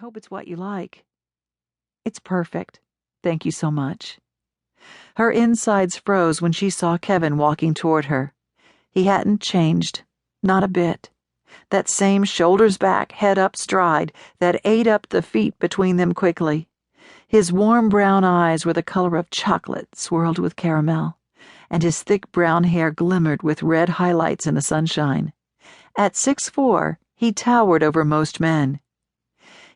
hope it's what you like." "It's perfect. Thank you so much." Her insides froze when she saw Kevin walking toward her. He hadn't changed, not a bit. That same shoulders back, head up stride that ate up the feet between them quickly. His warm brown eyes were the color of chocolate swirled with caramel, and his thick brown hair glimmered with red highlights in the sunshine. At 6'4", he towered over most men.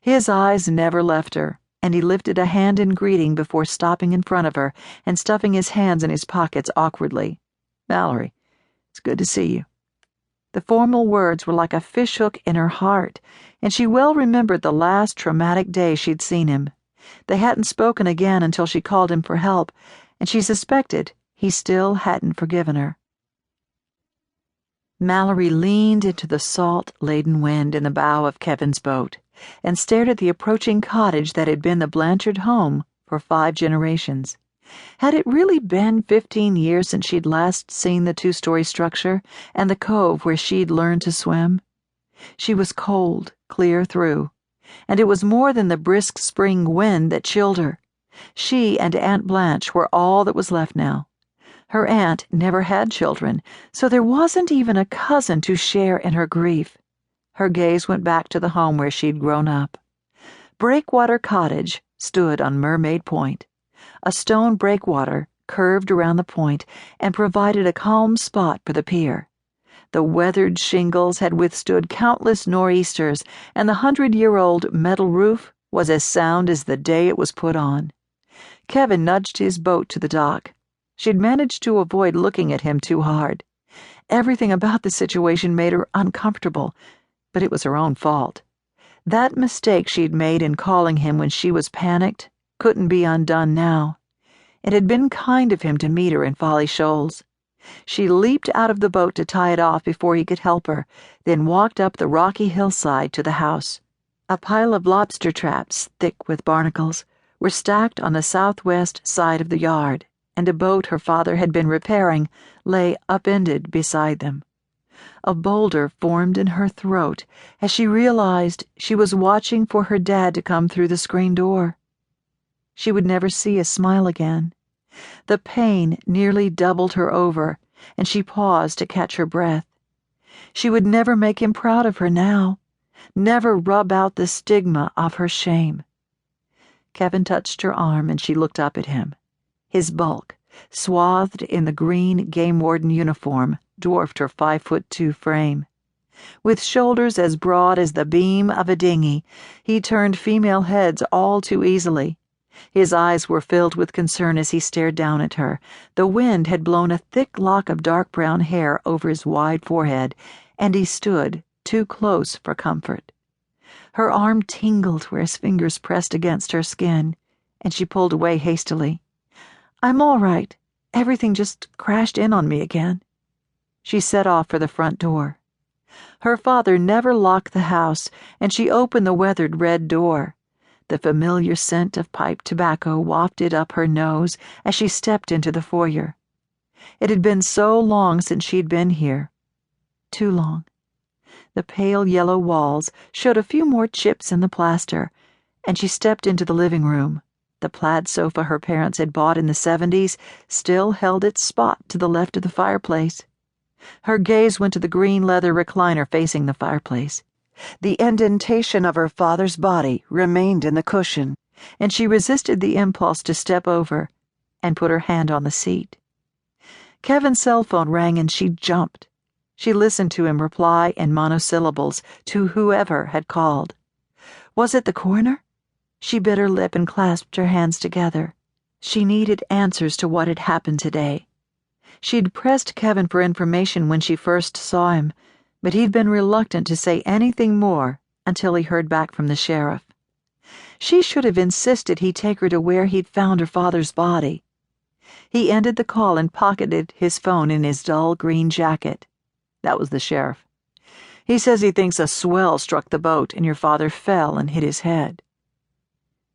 His eyes never left her, and he lifted a hand in greeting before stopping in front of her and stuffing his hands in his pockets awkwardly. "Mallory, it's good to see you." The formal words were like a fishhook in her heart, and she well remembered the last traumatic day she'd seen him. They hadn't spoken again until she called him for help, and she suspected he still hadn't forgiven her. Mallory leaned into the salt-laden wind in the bow of Kevin's boat and stared at the approaching cottage that had been the Blanchard home for 5 generations. Had it really been 15 years since she'd last seen the 2-story structure and the cove where she'd learned to swim? She was cold, clear through, and it was more than the brisk spring wind that chilled her. She and Aunt Blanche were all that was left now. Her aunt never had children, so there wasn't even a cousin to share in her grief. Her gaze went back to the home where she'd grown up. Breakwater Cottage stood on Mermaid Point. A stone breakwater curved around the point and provided a calm spot for the pier. The weathered shingles had withstood countless nor'easters, and the 100-year-old metal roof was as sound as the day it was put on. Kevin nudged his boat to the dock. She'd managed to avoid looking at him too hard. Everything about the situation made her uncomfortable, but it was her own fault. That mistake she'd made in calling him when she was panicked couldn't be undone now. It had been kind of him to meet her in Folly Shoals. She leaped out of the boat to tie it off before he could help her, then walked up the rocky hillside to the house. A pile of lobster traps, thick with barnacles, were stacked on the southwest side of the yard, and a boat her father had been repairing lay upended beside them. A boulder formed in her throat as she realized she was watching for her dad to come through the screen door. She would never see his smile again. The pain nearly doubled her over, and she paused to catch her breath. She would never make him proud of her now, never rub out the stigma of her shame. Kevin touched her arm, and she looked up at him. His bulk, swathed in the green game warden uniform, dwarfed her 5'2" frame. With shoulders as broad as the beam of a dinghy, he turned female heads all too easily. His eyes were filled with concern as he stared down at her. The wind had blown a thick lock of dark brown hair over his wide forehead, and he stood too close for comfort. Her arm tingled where his fingers pressed against her skin, and she pulled away hastily. "I'm all right. Everything just crashed in on me again." She set off for the front door. Her father never locked the house, and she opened the weathered red door. The familiar scent of pipe tobacco wafted up her nose as she stepped into the foyer. It had been so long since she'd been here. Too long. The pale yellow walls showed a few more chips in the plaster, and she stepped into the living room. The plaid sofa her parents had bought in the 70s still held its spot to the left of the fireplace. Her gaze went to the green leather recliner facing the fireplace. The indentation of her father's body remained in the cushion, and she resisted the impulse to step over and put her hand on the seat. Kevin's cell phone rang and she jumped. She listened to him reply in monosyllables to whoever had called. Was it the coroner? She bit her lip and clasped her hands together. She needed answers to what had happened today. She'd pressed Kevin for information when she first saw him, but he'd been reluctant to say anything more until he heard back from the sheriff. She should have insisted he take her to where he'd found her father's body. He ended the call and pocketed his phone in his dull green jacket. That was the sheriff. "He says he thinks a swell struck the boat and your father fell and hit his head."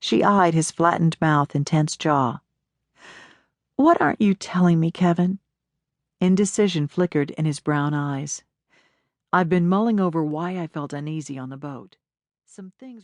She eyed his flattened mouth and tense jaw. "What aren't you telling me, Kevin?" Indecision flickered in his brown eyes. "I've been mulling over why I felt uneasy on the boat. Some things